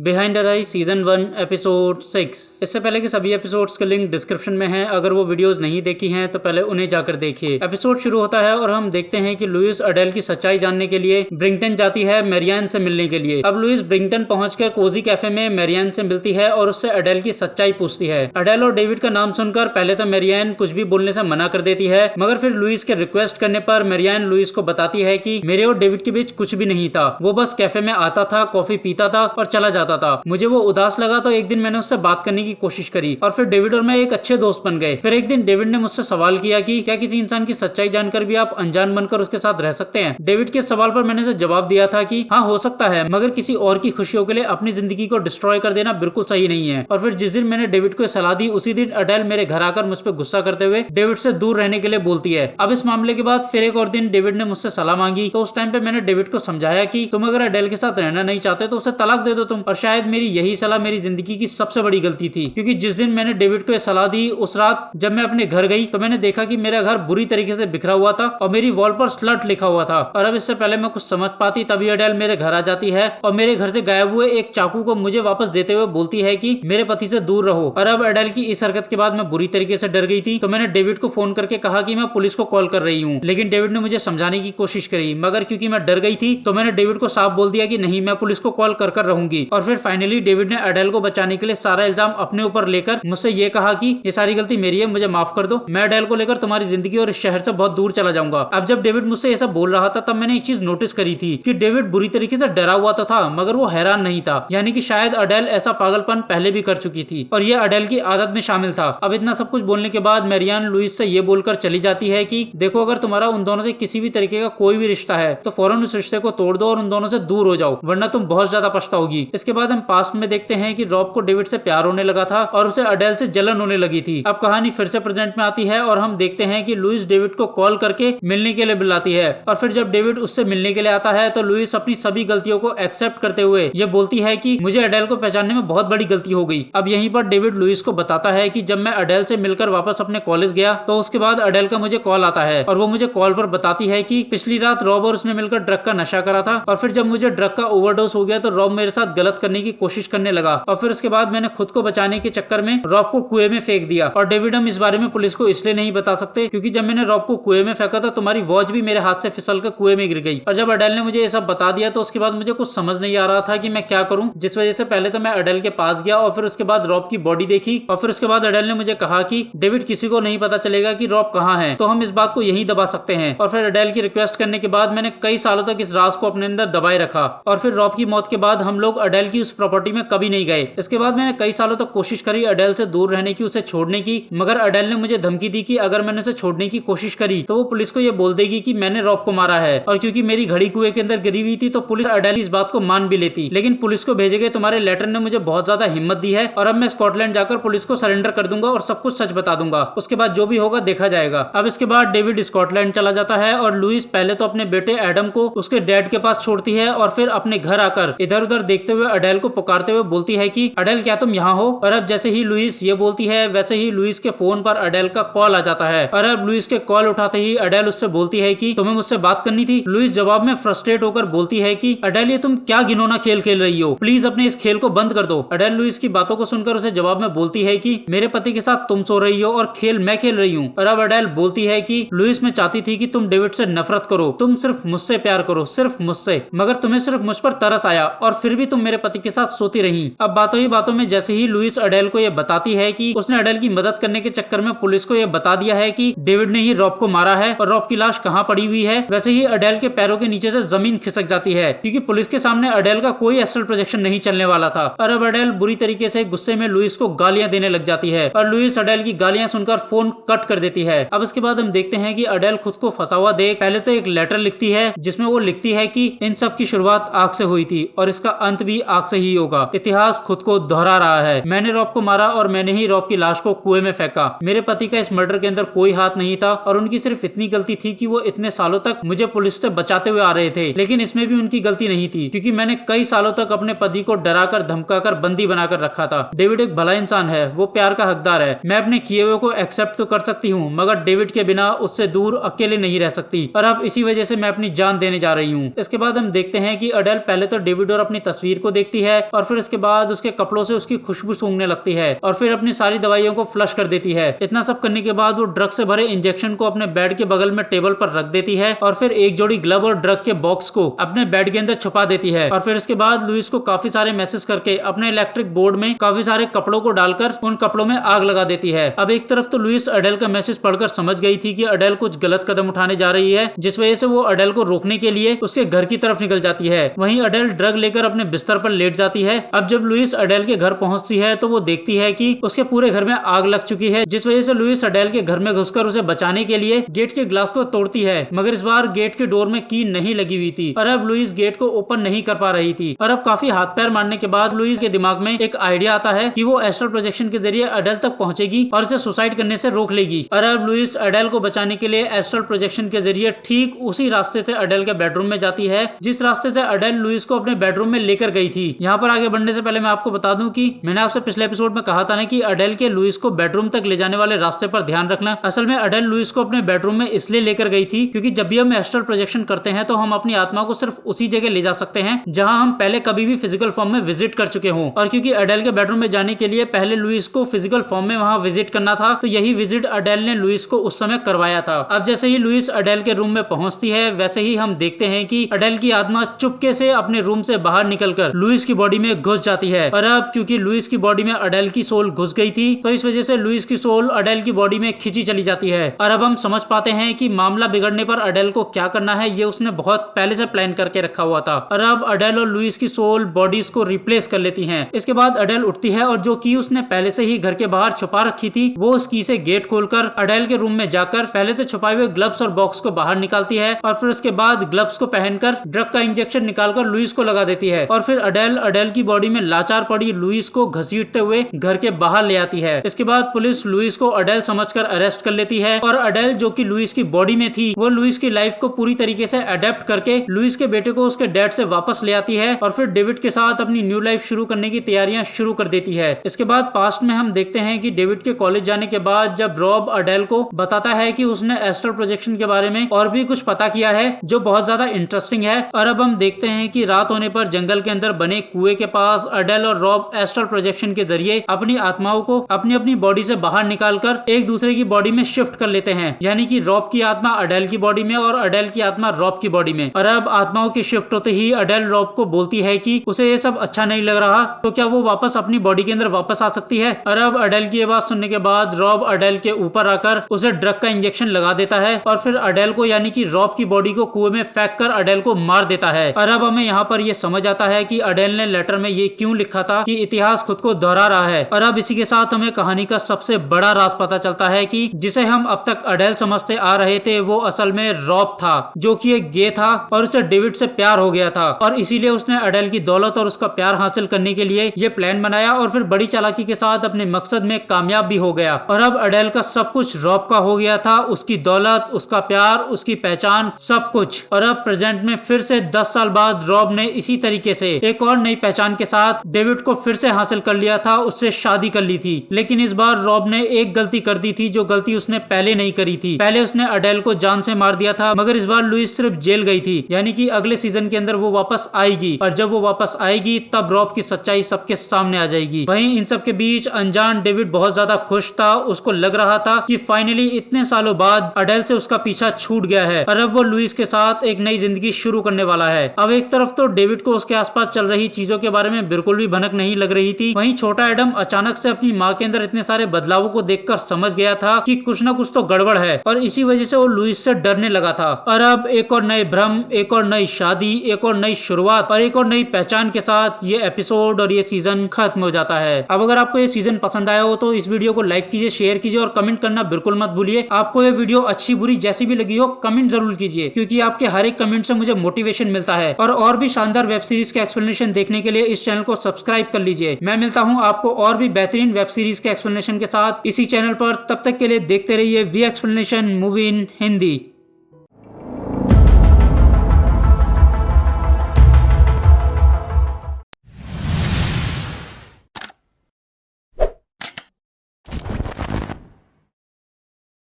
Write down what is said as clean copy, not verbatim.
Behind the eyes season 1 episode 6। इससे पहले के सभी एपिसोड्स के लिंक डिस्क्रिप्शन में हैं। अगर वो वीडियोस नहीं देखी हैं तो पहले उन्हें जाकर देखिए। एपिसोड शुरू होता है और हम देखते हैं कि लुइस अडेल की सच्चाई जानने के लिए ब्रिंगटन जाती है मैरियान से मिलने के लिए। अब लुइस ब्रिंगटन पहुंचकर कोजी कैफे में मैरियान से मिलती है और उससे अडेल की सच्चाई पूछती है। अडेल और डेविड का नाम सुनकर पहले तो मैरियान कुछ भी बोलने से मना कर देती है, मगर फिर लुइस के रिक्वेस्ट करने पर मैरियान लुइस को बताती है कि मेरे और डेविड के बीच कुछ भी नहीं था। वो बस कैफे में आता था, कॉफी पीता था और चला जाता था। मुझे वो उदास लगा तो एक दिन मैंने उससे बात करने की कोशिश करी और फिर डेविड और मैं एक अच्छे दोस्त बन गए। फिर एक दिन डेविड ने मुझसे सवाल किया कि क्या किसी इंसान की सच्चाई जानकर भी आप अनजान बनकर उसके साथ रह सकते हैं। डेविड के सवाल पर मैंने उसे जवाब दिया था कि हाँ हो सकता है, मगर किसी और की खुशियों के लिए अपनी जिंदगी को डिस्ट्रॉय कर देना बिल्कुल सही नहीं है। और फिर जिस दिन मैंने डेविड को सलाह दी उसी दिन अडेल मेरे घर आकर मुझ पर गुस्सा करते हुए डेविड से दूर रहने के लिए बोलती है। अब इस मामले के बाद फिर एक और दिन डेविड ने मुझसे सलाह मांगी तो उस टाइम पे मैंने डेविड को समझाया कि तुम अगर अडेल के साथ रहना नहीं चाहते तो उसे तलाक दे दो तुम। और शायद मेरी यही सलाह मेरी जिंदगी की सबसे बड़ी गलती थी, क्योंकि जिस दिन मैंने डेविड को सलाह दी उस रात जब मैं अपने घर गई तो मैंने देखा कि मेरा घर बुरी तरीके से बिखरा हुआ था और मेरी वॉल पर स्लट लिखा हुआ था। और अब इससे पहले मैं कुछ समझ पाती तभी अडेल मेरे घर आ जाती है और मेरे घर से गायब हुए एक चाकू को मुझे वापस देते हुए बोलती है कि मेरे पति से दूर रहो। और अब अडेल की इस हरकत के बाद मैं बुरी तरीके से डर गई थी, तो मैंने डेविड को फोन करके कहा कि मैं पुलिस को कॉल कर रही हूँ। लेकिन डेविड ने मुझे समझाने की कोशिश करी, मगर क्योंकि मैं डर गई थी तो मैंने डेविड को साफ बोल दिया कि नहीं, मैं पुलिस को कॉल कर रहूंगी। और फिर फाइनली डेविड ने अडेल को बचाने के लिए सारा इल्जाम अपने ऊपर लेकर मुझसे ये कहा कि ये सारी गलती मेरी है, मुझे माफ कर दो, मैं अडेल को लेकर तुम्हारी जिंदगी और इस शहर से बहुत दूर चला जाऊंगा। अब जब डेविड मुझसे ये सब बोल रहा था तब मैंने एक चीज नोटिस करी थी कि डेविड बुरी तरीके से डरा हुआ तो था मगर वो हैरान नहीं था, यानी कि शायद अडेल ऐसा पागलपन पहले भी कर चुकी थी और ये अडेल की आदत में शामिल था। अब इतना सब कुछ बोलने के बाद मैरियान लुइस से ये बोलकर चली जाती है कि देखो, अगर तुम्हारा उन दोनों से किसी भी तरीके का कोई भी रिश्ता है तो फौरन उस रिश्ते को तोड़ दो और उन दोनों से दूर हो जाओ, वरना तुम बहुत ज्यादा पछताओगी। इसके बाद हम पास्ट में देखते हैं कि रॉब को डेविड से प्यार होने लगा था और उसे अडेल से जलन होने लगी थी। अब कहानी फिर से प्रेजेंट में आती है और हम देखते हैं कि लुइस डेविड को कॉल करके मिलने के लिए बुलाती है। और फिर जब डेविड उससे मिलने के लिए आता है तो लुइस अपनी सभी गलतियों को एक्सेप्ट करते हुए ये बोलती है कि मुझे अडेल को पहचानने में बहुत बड़ी गलती हो गई। अब यहीं पर डेविड लुइस को बताता है कि जब मैं अडेल से मिलकर वापस अपने कॉलेज गया तो उसके बाद अडेल का मुझे कॉल आता है और वो मुझे कॉल पर बताती है कि पिछली रात रॉब और उसने मिलकर ड्रग का नशा करा था और फिर जब मुझे ड्रग का ओवरडोज हो गया तो रॉब मेरे साथ गलत करने की कोशिश करने लगा और फिर उसके बाद मैंने खुद को बचाने के चक्कर में रॉब को कुएं में फेंक दिया। और डेविड, हम इस बारे में पुलिस को इसलिए नहीं बता सकते क्योंकि जब मैंने रॉब को कुएं में फेंका था तुम्हारी वॉच भी मेरे हाथ से फिसल कर कुएं में गिर गई। और जब अडेल ने मुझे ये सब बता दिया तो उसके बाद मुझे कुछ समझ नहीं आ रहा था कि मैं क्या करूं, जिस वजह से पहले तो मैं अडेल के पास गया और फिर उसके बाद रॉब की बॉडी देखी और फिर उसके बाद अडेल ने मुझे कहा कि डेविड किसी को नहीं पता चलेगा कि रॉब कहाँ है, तो हम इस बात को यहीं दबा सकते हैं। और फिर अडेल की रिक्वेस्ट करने के बाद मैंने कई सालों तक इस राज को अपने अंदर दबाए रखा और फिर रॉब की मौत के बाद हम लोग अडेल की उस प्रॉपर्टी में कभी नहीं गए। इसके बाद मैंने कई सालों तक कोशिश करी अडेल से दूर रहने की, उसे छोड़ने की, मगर अडेल ने मुझे धमकी दी कि अगर मैंने उसे छोड़ने की कोशिश करी तो वो पुलिस को ये बोल देगी कि मैंने रॉब को मारा है। और क्योंकि मेरी घड़ी कुएं के अंदर गिरी हुई थी तो पुलिस अडेल इस बात को मान भी लेती, लेकिन पुलिस को भेजे गए तुम्हारे लेटर ने मुझे बहुत ज्यादा हिम्मत दी है और अब मैं स्कॉटलैंड जाकर पुलिस को सरेंडर कर दूंगा और सब कुछ सच बता दूंगा, उसके बाद जो भी होगा देखा जाएगा। अब इसके बाद डेविड स्कॉटलैंड चला जाता है और लुइस पहले तो अपने बेटे एडम को उसके डैड के पास छोड़ती है और फिर अपने घर आकर इधर उधर देखते हुए अडेल को पुकारते हुए बोलती है कि अडेल क्या तुम यहाँ हो। और अब जैसे ही लुइस ये बोलती है वैसे ही लुइस के फोन पर अडेल का कॉल आ जाता है और अब लुइस के कॉल उठाते ही अडेल उससे बोलती है कि तुम्हें मुझसे बात करनी थी। लुइस जवाब में फ्रस्ट्रेट होकर बोलती है कि अडेल ये तुम क्या घिनौना खेल खेल रही हो, प्लीज अपने इस खेल को बंद कर दो। अडेल लुइस की बातों को सुनकर उसे जवाब में बोलती है कि मेरे पति के साथ तुम सो रही हो और खेल मैं खेल रही हूँ। और अब अडेल बोलती है कि लुइस मैं चाहती थी कि तुम डेविड से नफरत करो, तुम सिर्फ मुझसे प्यार करो, सिर्फ मुझसे, मगर तुम्हें सिर्फ मुझ पर तरस आया और फिर भी तुम मेरे पति के साथ सोती रही। अब बातों ही बातों में जैसे ही लुइस अडेल को यह बताती है कि उसने अडेल की मदद करने के चक्कर में पुलिस को यह बता दिया है कि डेविड ने ही रॉब को मारा है और रॉब की लाश कहाँ पड़ी हुई है, वैसे ही अडेल के पैरों के नीचे से जमीन खिसक जाती है क्योंकि पुलिस के सामने अडेल का कोई एस्ट्रल प्रोजेक्शन नहीं चलने वाला था। और अब अडेल बुरी तरीके से गुस्से में लुइस को गालियां देने लग जाती है और लुइस अडेल की गालियां सुनकर फोन कट कर देती है। अब इसके बाद हम देखते हैं कि अडेल खुद को फंसा हुआ देख पहले तो एक लेटर लिखती है जिसमें वो लिखती है कि इन सब की शुरुआत आग से हुई थी और इसका अंत भी आग से ही होगा। इतिहास खुद को दोहरा रहा है, मैंने रॉब को मारा और मैंने ही रॉब की लाश को कुएं में फेंका। मेरे पति का इस मर्डर के अंदर कोई हाथ नहीं था और उनकी सिर्फ इतनी गलती थी कि वो इतने सालों तक मुझे पुलिस से बचाते हुए आ रहे थे, लेकिन इसमें भी उनकी गलती नहीं थी क्योंकि मैंने कई सालों तक अपने पति को डराकर धमकाकर बंदी बनाकर रखा था। डेविड एक भला इंसान है, वो प्यार का हकदार है, मैं अपने किए हुए को एक्सेप्ट तो कर सकती हूँ मगर डेविड के बिना उससे दूर अकेले नहीं रह सकती और अब इसी वजह से मैं अपनी जान देने जा रही हूँ। इसके बाद हम देखते हैं कि अडेल पहले तो डेविड और अपनी तस्वीर को देखती देखती है और फिर इसके बाद उसके कपड़ों से उसकी खुशबू सूंघने लगती है और फिर अपनी सारी दवाइयों को फ्लश कर देती है। इतना सब करने के बाद वो ड्रग से भरे इंजेक्शन को अपने बेड के बगल में टेबल पर रख देती है और फिर एक जोड़ी ग्लव और ड्रग के बॉक्स को अपने बेड के अंदर छुपा देती है और फिर इसके बाद लुइस को काफी सारे मैसेज करके अपने इलेक्ट्रिक बोर्ड में काफी सारे कपड़ों को डालकर उन कपड़ों में आग लगा देती है। अब एक तरफ तो लुइस अडेल का मैसेज पढ़कर समझ गई थी कि अडेल कुछ गलत कदम उठाने जा रही है, जिस वजह से वो अडेल को रोकने के लिए उसके घर की तरफ निकल जाती है। वहीं अडेल ड्रग लेकर अपने बिस्तर पर लेट जाती है। अब जब लुइस अडेल के घर पहुंचती है तो वो देखती है कि उसके पूरे घर में आग लग चुकी है, जिस वजह से लुइस अडेल के घर में घुसकर उसे बचाने के लिए गेट के ग्लास को तोड़ती है, मगर इस बार गेट के डोर में की नहीं लगी हुई थी और अब लुइस गेट को ओपन नहीं कर पा रही थी। और अब काफी हाथ पैर मारने के बाद लुइस के दिमाग में एक आइडिया आता है कि वो एस्ट्रल प्रोजेक्शन के जरिए अडेल तक पहुंचेगी और उसे सुसाइड करने से रोक लेगी। और अब लुइस अडेल को बचाने के लिए एस्ट्रल प्रोजेक्शन के जरिए ठीक उसी रास्ते से अडेल के बेडरूम में जाती है जिस रास्ते से अडेल लुइस को अपने बेडरूम में लेकर गई थी। यहाँ पर आगे बढ़ने से पहले मैं आपको बता दूं कि मैंने आपसे पिछले एपिसोड में कहा था ना कि अडेल के लुइस को बेडरूम तक ले जाने वाले रास्ते पर ध्यान रखना। असल में अडेल लुइस को अपने बेडरूम में इसलिए लेकर गई थी क्योंकि जब भी हम एस्ट्रल प्रोजेक्शन करते हैं तो हम अपनी आत्मा को सिर्फ उसी जगह ले जा सकते हैं जहां हम पहले कभी भी फिजिकल फॉर्म में विजिट कर चुके हों। और क्योंकि अडेल के बेडरूम में जाने के लिए पहले लुइस को फिजिकल फॉर्म में वहां विजिट करना था, तो यही विजिट अडेल ने लुइस को उस समय करवाया था। अब जैसे ही लुइस अडेल के रूम में पहुंचती है वैसे ही हम देखते हैं कि अडेल की आत्मा चुपके से अपने रूम से बाहर निकलकर लुइस की बॉडी में घुस जाती है। और अब क्योंकि लुइस की बॉडी में अडेल की सोल घुस गई थी तो इस वजह से लुइस की सोल अडेल की बॉडी में खींची चली जाती है। और अब हम समझ पाते हैं कि मामला बिगड़ने पर अडेल को क्या करना है ये उसने बहुत पहले से प्लान करके रखा हुआ था। और अब अडेल और लुइस की सोल बॉडीज को रिप्लेस कर लेती हैं। इसके बाद अडेल उठती है और जो की उसने पहले से ही घर के बाहर छुपा रखी थी वो उस की से गेट खोलकर अडेल के रूम में जाकर पहले तो छुपाए हुए ग्लव्स और बॉक्स को बाहर निकालती है और फिर उसके बाद ग्लव्स को पहनकर ड्रग का इंजेक्शन निकालकर लुइस को लगा देती है और फिर अडेल की बॉडी में लाचार पड़ी लुइस को घसीटते हुए घर के बाहर ले आती है। इसके बाद पुलिस लुइस को अडेल समझकर अरेस्ट कर लेती है और अडेल जो कि लुइस की बॉडी में थी वो लुइस की लाइफ को पूरी तरीके से अडेप्ट करके लुइस के बेटे को उसके डैड से वापस ले आती है और फिर डेविड के साथ अपनी न्यू लाइफ शुरू करने की तैयारियां शुरू कर देती है। इसके बाद पास्ट में हम देखते हैं कि डेविड के कॉलेज जाने के बाद जब रॉब अडेल को बताता है कि उसने एस्ट्रल प्रोजेक्शन के बारे में और भी कुछ पता किया है जो बहुत ज्यादा इंटरेस्टिंग है। और अब हम देखते हैं कि रात होने पर जंगल के अंदर बने कुएं के पास अडेल और रॉब एस्ट्रल प्रोजेक्शन के जरिए अपनी आत्माओं को अपनी अपनी बॉडी से बाहर निकालकर एक दूसरे की बॉडी में शिफ्ट कर लेते हैं, यानी कि रॉब की आत्मा अडेल की बॉडी में और अडेल की आत्मा रॉब की बॉडी में। और अब आत्माओं की शिफ्ट होते ही अडेल रॉब को बोलती है कि उसे ये सब अच्छा नहीं लग रहा तो क्या वो वापस अपनी बॉडी के अंदर वापस आ सकती है। और अब अडेल की ये बात सुनने के बाद रॉब अडेल के ऊपर आकर उसे ड्रग का इंजेक्शन लगा देता है और फिर अडेल को यानी कि रॉब की बॉडी को कुएं में फेंक कर अडेल को मार देता है। और अब हमें यहाँ पर ये समझ आता है कि अडेल ने लेटर में ये क्यों लिखा था कि इतिहास खुद को दोहरा रहा है। और अब इसी के साथ हमें कहानी का सबसे बड़ा राज पता चलता है कि जिसे हम अब तक अडेल समझते आ रहे थे वो असल में रॉब था, जो कि एक गे था और उसे डेविड से प्यार हो गया था और इसीलिए उसने अडेल की दौलत और उसका प्यार हासिल करने के लिए ये प्लान बनाया और फिर बड़ी चालाकी के साथ अपने मकसद में कामयाब भी हो गया। और अब अडेल का सब कुछ रॉब का हो गया था, उसकी दौलत, उसका प्यार, उसकी पहचान, सब कुछ। और अब प्रेजेंट में फिर से 10 साल बाद रॉब ने इसी तरीके से एक और नई पहचान के साथ डेविड को फिर से हासिल कर लिया था, उससे शादी कर ली थी। लेकिन इस बार रॉब ने एक गलती कर दी थी जो गलती उसने पहले नहीं करी थी। पहले उसने अडेल को जान से मार दिया था, मगर इस बार लुइस सिर्फ जेल गई थी, यानी कि अगले सीजन के अंदर वो वापस आएगी और जब वो वापस आएगी तब रॉब की सच्चाई सबके सामने आ जाएगी। वहीं इन सब के बीच अनजान डेविड बहुत ज्यादा खुश था, उसको लग रहा था कि फाइनली इतने सालों बाद अडेल से उसका पीछा छूट गया है और अब वो लुइस के साथ एक नई जिंदगी शुरू करने वाला है। अब एक तरफ तो डेविड को उसके आसपास चल रही चीजों के बारे में बिल्कुल भी भनक नहीं लग रही थी, वहीं छोटा एडम अचानक से अपनी माँ के अंदर इतने सारे बदलावों को देखकर समझ गया था कि कुछ ना कुछ तो गड़बड़ है और इसी वजह से वो लुइस से डरने लगा था। और अब एक और नए भ्रम, एक और नई शादी, एक और नई शुरुआत और एक और नई पहचान के साथ ये एपिसोड और ये सीजन खत्म हो जाता है। अब अगर आपको ये सीजन पसंद आया हो तो इस वीडियो को लाइक कीजिए, शेयर कीजिए और कमेंट करना बिल्कुल मत भूलिए। आपको ये वीडियो अच्छी बुरी जैसी भी लगी हो कमेंट जरूर कीजिए, क्योंकि आपके हर एक कमेंट से मुझे मोटिवेशन मिलता है। और भी शानदार वेब सीरीज के एक्सप्लेनेशन देखने के लिए इस चैनल को सब्सक्राइब कर लीजिए। मैं मिलता हूँ आपको और भी बेहतरीन वेब सीरीज के एक्सप्लेनेशन के साथ इसी चैनल पर। तब तक के लिए देखते रहिए we explanation movie in Hindi.